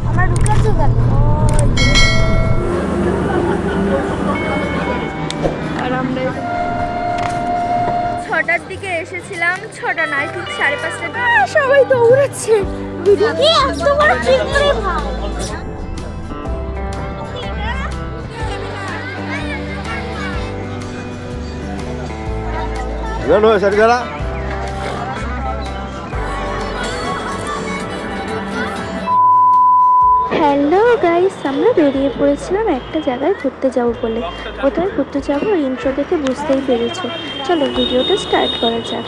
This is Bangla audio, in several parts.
আমার ঢুকাচ্ছ কেন? আর আমরা 6টার দিকে এসেছিলাম, 6টা নয় ঠিক 5:30। সবাই দৌড়াচ্ছে। কি এত বড় চিংড়ি ভাই! No, esa cara. Hello guys, আমরা বেরিয়ে পড়েছিলাম একটা জায়গায় ঘুরতে যাব বলে। কোথায় ঘুরতে যাবো ইন্ট্রো দেখে বুঝতেই পেরেছো। চলো ভিডিওটা স্টার্ট করা যাক।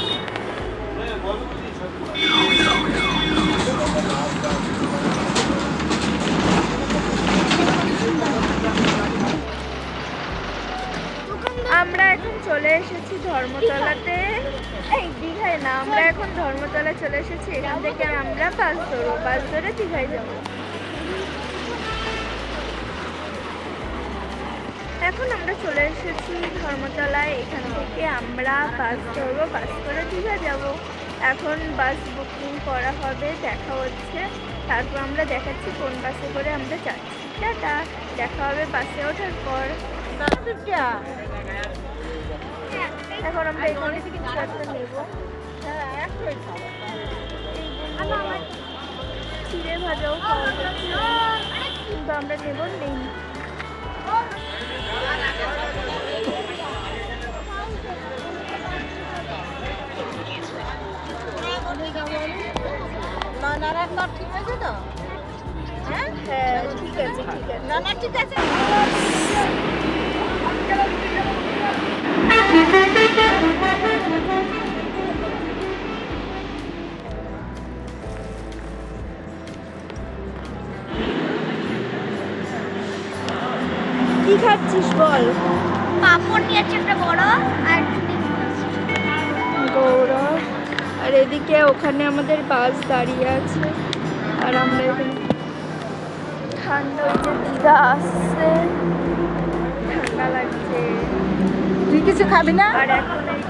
আমরা এখন চলে এসেছি ধর্মতলাতে। এই দীঘায় না, আমরা এখন ধর্মতলা চলে এসেছি। এখান থেকে আমরা বাস ধরবো, বাস ধরে দীঘায় যাবো। এখন আমরা চলে এসেছি ধর্মতলায়। এখান থেকে আমরা বাস ধরবো, বাস করে দীঘা যাব। এখন বাস বুকিং করা হবে, দেখা হচ্ছে। তারপর আমরা দেখাচ্ছি কোন বাসে করে আমরা যাচ্ছি। টাটা, দেখা হবে বাসে ওঠার পর। এখন আমরা এখানে থেকে কিছু একটা নেবো। চিড়ে ভাজাও খাওয়া যাচ্ছে, কিন্তু আমরা নেব নেই। ঠিক আছে তো? হ্যাঁ ঠিক আছে, ঠিক আছে। না ঠিক আছে। কি খাচ্ছিস বল? পাপড় নিয়েছে একটা বড় আর গৌরব। আর এদিকে ওখানে আমাদের বাস দাঁড়িয়ে আছে। আর আমরা এখানে ঠান্ডা, ওই যে দিদা আসছে, ঠান্ডা লাগছে। তুই কিছু খাবি না? আর এখন এই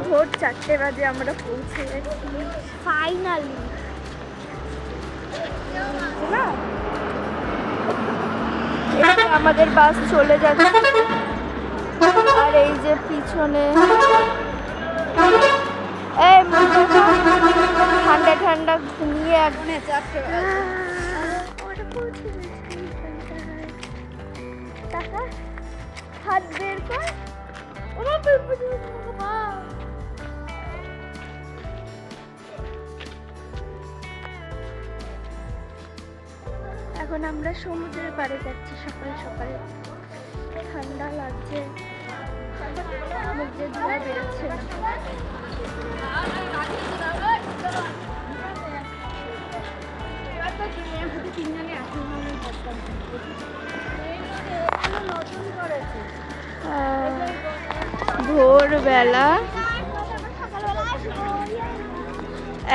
ভোর 4টে বাজে আমরা পৌঁছে গেছি ফাইনালি। না, এই যে আমাদের বাস চলে যাচ্ছে। আর এই যে পিছনে এই ঠান্ডা ঠান্ডা ঘুমিয়ে এখন হাত বের কর। এখন আমরা সমুদ্রের পাড়ে যাচ্ছি সকাল সকাল। ঠান্ডা লাগছে, মুখ দিয়ে ধোঁয়া বেরোচ্ছে। ভোরবেলা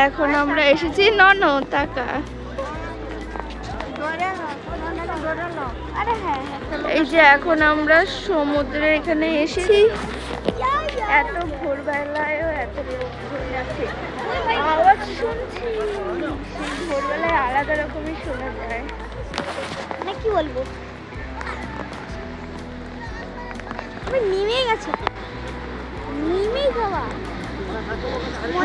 এখন আমরা এসেছি ননতাকা। এই যে এখন আমরা সমুদ্রের এখানে এসেছি। এত ভোরবেলায়ও এত লোক হয়ে আছে, আওয়াজ শুনছি। সেই ভোরবেলায় আলাদা রকমই শোনা যায়। না কি বলবো, আমি নেমে গেছে, নেমে যাওয়া।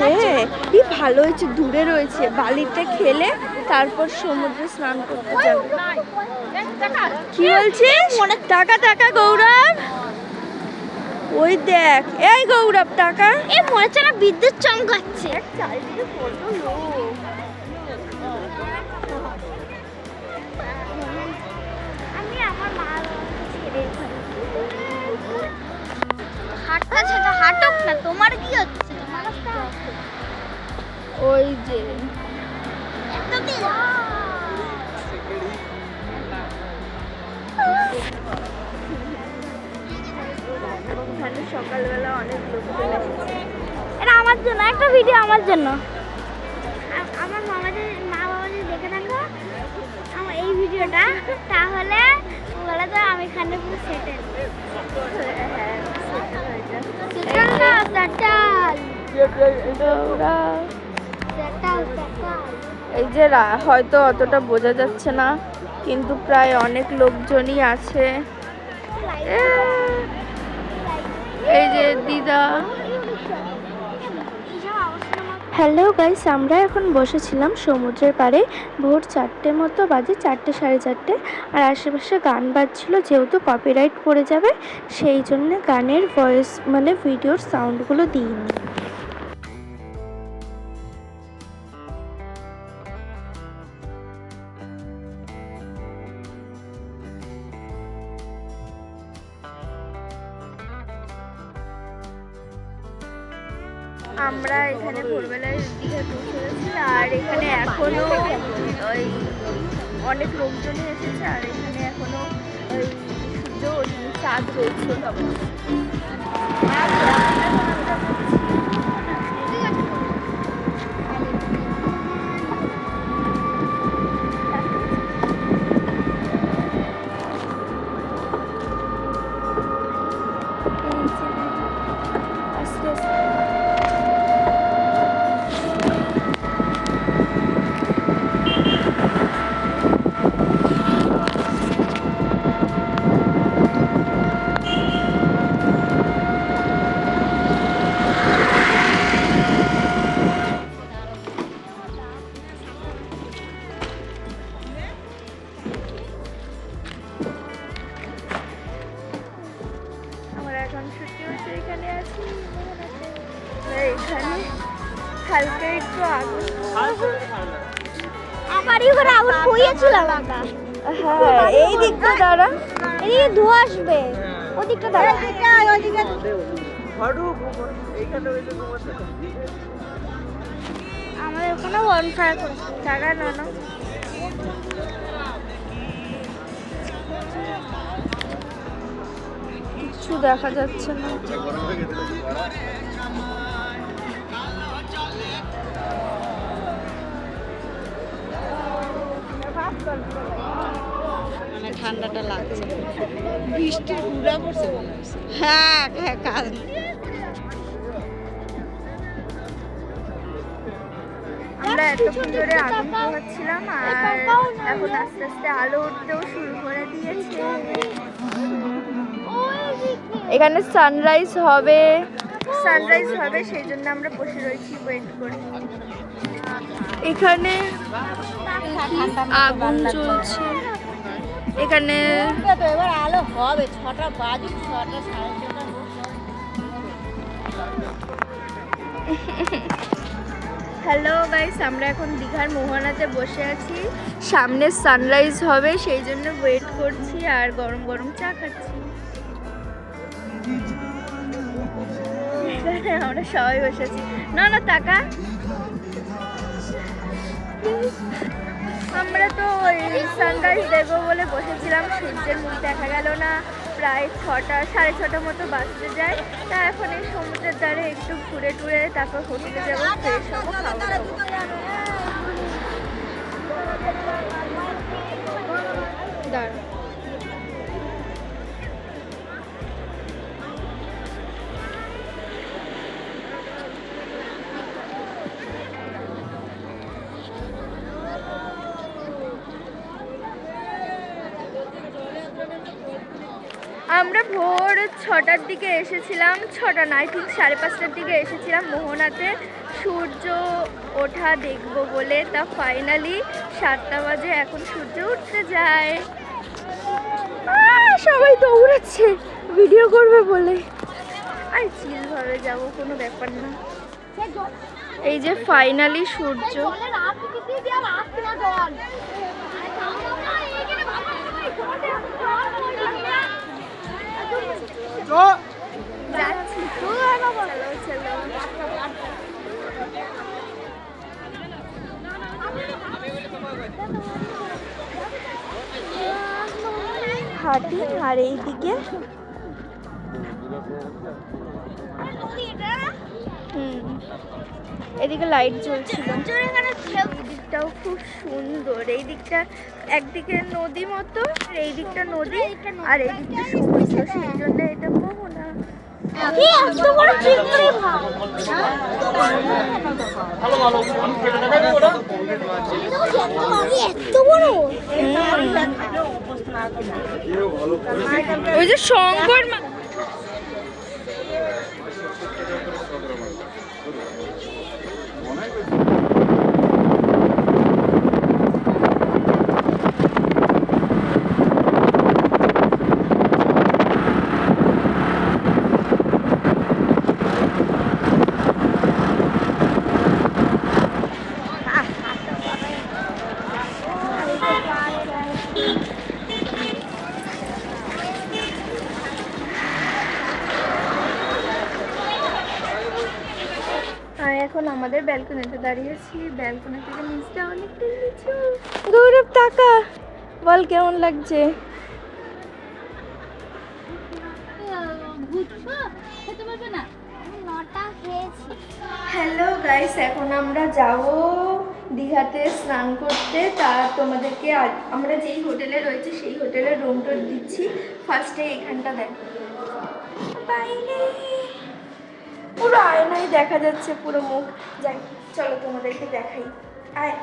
হ্যাঁ, কি ভালো হয়েছে, দূরে রয়েছে। বালিতে খেলে তারপর সমুদ্রে স্নান করতে যাবে। কি বলছিস? টাকা টাকা গৌরব, ওই দেখ। এই গৌরব টাকা। এ মনে হচ্ছে না বিদ্যুৎ চমকাচ্ছে। চারিদিকে কত লোক। আমি আমার মা ছেড়ে হাঁটতেছে তো হাঁটুক না, তোমার কি হচ্ছে? ওই যে এত কি একটা ভিডিও আমার জন্য। আমার মা বাবা যদি দেখে থাকো আমার এই ভিডিওটা, তাহলে বলে তো আমি এখানে পুরো সেটেল। এই যে হয়তো অতটা বোঝা যাচ্ছে না, কিন্তু প্রায় অনেক লোকজনই আছে। এই যে দিদা। হ্যালো গাইস, আমরা এখন বসেছিলাম সমুদ্রের পাড়ে। ভোর 4টে মতো বাজে, 4টে সাড়ে 4টে। আর আশেপাশে গান বাজছিল, যেহেতু কপিরাইট পড়ে যাবে সেই জন্য গানের ভয়েস মানে ভিডিওর সাউন্ডগুলো দিইনি। আমরা এখানে ভোরবেলায় দীঘায় পৌঁছে গেছি, আর এখানে এখনো ওই অনেক লোকজনই এসেছে, আর এখানে এখনো ওই সূর্য চাঁদ রয়েছে। এখানে আছি, এখানে হালকা একটু আগুন, আমারই ঘরে আগুন পুড়িয়েছিলাম আমরা। হ্যাঁ এই দিকটা দাঁড়া, এই ধোঁয়া আসবে, ওই দিকটা দাঁড়া। আমাদের ওখানে বনফায়ার করছে, জায়গা না কিছু দেখা যাচ্ছে না। ঠান্ডাটা লাগছে, বৃষ্টির গুঁড়া পড়ছে মনে হচ্ছে। হ্যাঁ হ্যাঁ কাজ আমরা এতক্ষণ ধরে আগুন পোহাচ্ছিলাম, আর এখন আস্তে আস্তে আলো উঠতেও শুরু করে দিয়েছে। এখানে সানরাইজ হবে সেই জন্য আমরা বসে রয়েছি, ওয়েট করে। এখানে আগুন জ্বলছে, এখানে এবার আলো হবে 6টা বাজে, 6টা সাড়ে 6টা। হ্যালো গাইস, আমরা এখন দীঘার মোহনাতে বসে আছি। সামনে সানরাইজ হবে সেই জন্য ওয়েট করছি, আর গরম গরম চা খাচ্ছি। আমরা সবাই বসেছি। না তাকা, আমরা তো ওই সানরাইজ দেখবো বলে বসেছিলাম, সূর্যের মুখ দেখা গেল না। প্রায় 6টা সাড়ে 6টা মতো বাজতে যায়। তা এখন এই সমুদ্রের ধারে একটু ঘুরে টুরে তারপর হোটেলে যাবো, ফ্রেশ হবো, খাওয়া দাবো। দাঁড়া, আমরা ভোর 6টার দিকে এসেছিলাম, 6টা না, আই থিঙ্ক 5:30টার দিকে এসেছিলাম মোহনাতে সূর্য ওঠা দেখবো বলে। তা ফাইনালি 7টা বাজে, এখন সূর্য উঠতে যায়। সবাই দৌড়াচ্ছে ভিডিও করবে বলে, আর চিলভাবে যাবো, কোনো ব্যাপার না। এই যে ফাইনালি সূর্য। যাচ্ছি, হাঁটি, আর এইদিকে এদিকে লাইট জ্বলছিল। এখানে ঢেউ এই দিকটাও খুব সুন্দর। এই দিকটা একদিকে নদী মতো, এই দিকটা নদী আর এই দিকটা সমুদ্র, সেই জন্য এটা মোহনা। এত বড় চিংড়ি ভাই, এত বড়। ওই যে শঙ্কর এখন আমাদের ব্যালকনিতে দাঁড়িয়েছি। ব্যালকনি থেকে নিচটা অনেকটা নিচু। গৌরব টাকা বল কেমন লাগছে? হ্যালো গাইস, এখন আমরা যাব দীঘাতে স্নান করতে। তা তোমাদেরকে আমরা যেই হোটেলে রয়েছে সেই হোটেলের রুমটা দিচ্ছি। ফার্স্টে এখানটা দেখো, বাইরে পুরো আয়নায় দেখা যাচ্ছে পুরো মুখ। যাই চলো তোমাদেরকে দেখাই, আয়।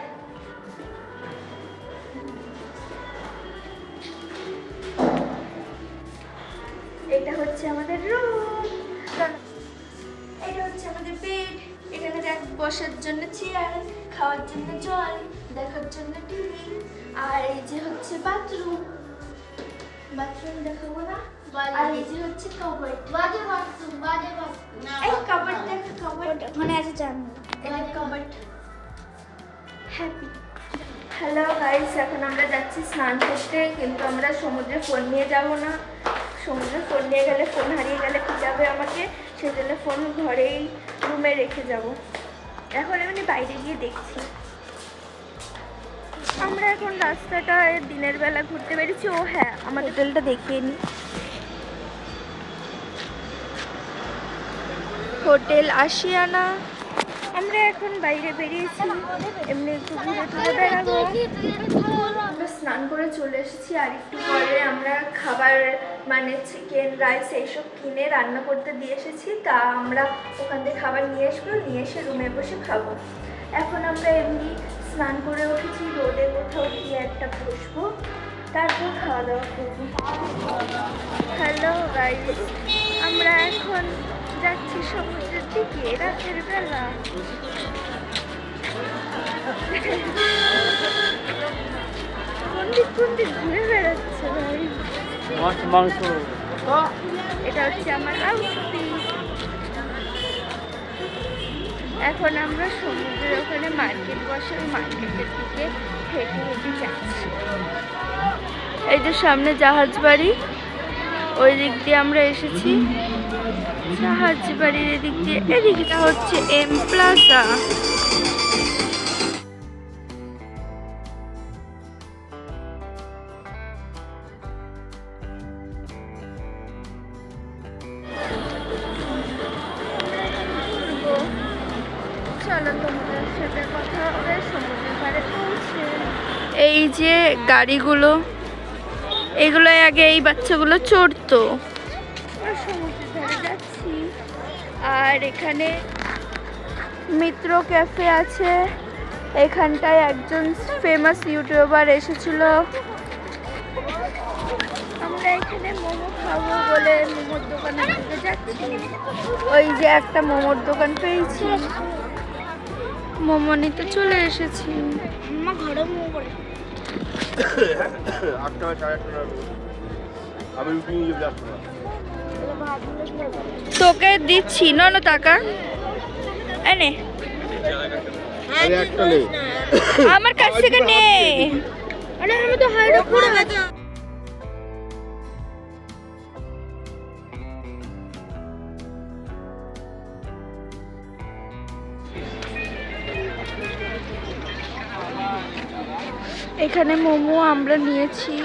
এটা হচ্ছে আমাদের রুম, এটা হচ্ছে আমাদের বেড। এখানে দেখ বসার জন্য চেয়ার, খাওয়ার জন্য জল, দেখার জন্য টিভি। আর এই যে হচ্ছে বাথরুম, বাথরুম দেখাবো না। আর এই যে হচ্ছে কবার্ড, এই কবার্ড দেখ, কবার্ড ওখানে আছে জানলা। এটা কবার্ড। হ্যাপি। হ্যালো গাইস, এখন আমরা যাচ্ছি স্নান করতে, কিন্তু আমরা সমুদ্রে ফোন নিয়ে যাব না। সমুদ্রে ফোন নিয়ে গেলে, ফোন হারিয়ে গেলে কি যাবে আমাকে, সেই জন্য ফোন ঘরেই রুমে রেখে যাব। এখন এমনি বাইরে গিয়ে দেখছি। আমরা এখন রাস্তাটা দিনের বেলা ঘুরতে বেরিয়েছি। ও হ্যাঁ, আমার হোটেলটা দেখিয়ে নিই। হোটেল আশিয়ানা। আমরা এখন বাইরে বেরিয়েছি, এমনি একটু ঘুরে টুরে বেড়াবো। আমরা স্নান করে চলে এসেছি। আর একটু পরে আমরা খাবার মানে চিকেন, রাইস এইসব কিনে রান্না করতে দিয়ে এসেছি। তা আমরা ওখান থেকে খাবার নিয়ে আসবো, নিয়ে এসে রুমে বসে খাবো। এখন আমরা এমনি স্নান করে উঠেছি, রোদে কোথাও গিয়ে একটা বসবো, তারপর খাওয়া দাওয়া করবো। হ্যালো গাইস, আমরা এখন যাচ্ছি সমুদ্রের দিকে রাতের বেলা। কোন দিক ঘুরে বেড়াচ্ছে ভাই। মাংস এটা হচ্ছে আমার আউটফিট। এখন আমরা সমুদ্রের ওখানে মার্কেট বসে, মার্কেটের দিকে হেঁটে হেঁটে যাচ্ছি। এই যে সামনে জাহাজ বাড়ি, ওই দিক দিয়ে আমরা এসেছি। জাহাজ বাড়ির এদিক দিয়ে, এদিকটা হচ্ছে এম প্লাজা। চলো তোমাদের সাথে কথা হবে সমুদ্রের পাড়ে পৌঁছে। এই যে গাড়িগুলো, এগুলো আগে এই বাচ্চাগুলো চড়তো। সমুদ্রের ধারে যাচ্ছি। আর এখানে মিত্র ক্যাফে আছে। এখানটায় একজন ফেমাস ইউটিউবার এসেছিল। আমরা এখানে মোমো খাবো বলে মোমোর দোকানে যাচ্ছি। ওই যে একটা মোমোর দোকান পেয়েছি, মোমো নিতে চলে এসেছি। আমার ঘরে মোমো করে তোকে দিচ্ছি নন টাকা এনে, আমার কাছ থেকে নে। আরে আমি তো হাইড করে গেছি। এখানে মোমো আমরা নিয়েছি,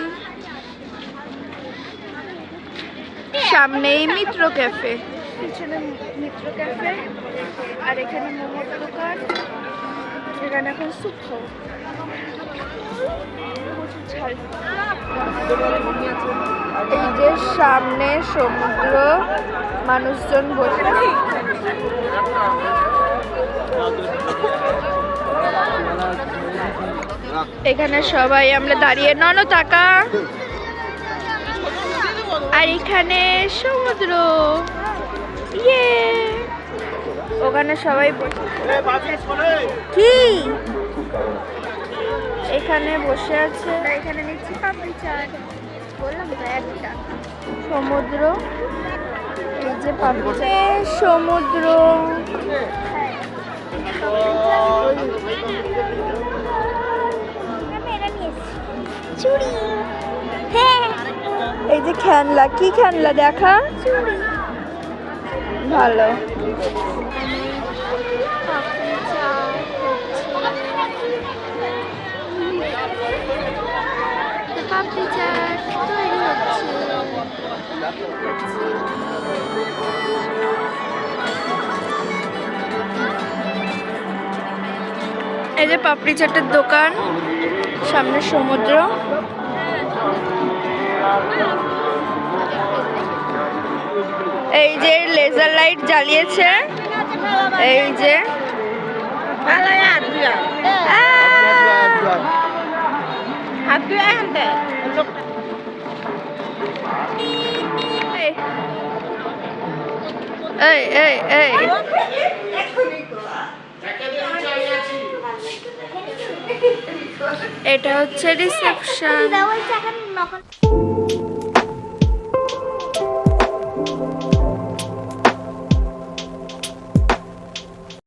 সামনেই মিত্র ক্যাফে। পিছনে মিত্র ক্যাফে, আর এখানে মোমোর দোকান। এখানে এখন স্যুপ খাবো, প্রচুর ঝাল। এই যে সামনে সমুদ্র, মানুষজন বসে আছে। এখানে সবাই আমরা দাঁড়িয়ে নন টাকা, আর এখানে সমুদ্র। ইয়ে, ওখানে সবাই কি এখানে বসে আছে। এখানে নিচ্ছি পাপড়ি চাট, বললাম তো একটা। সমুদ্র, এই যে পাপড়ি চাট, সমুদ্র। চুড়ি, হ্যাঁ এই যে খেলনা, কি খেলনা দেখা ভালো। পাপড়ি চাট তৈরি হচ্ছে। এই যে পাপড়ি চাটের দোকান, সামনে সমুদ্র। এই যে লেজার লাইট জ্বালিয়েছে, এই যে এই এই এই এটা হচ্ছে রিসেপশন। এখন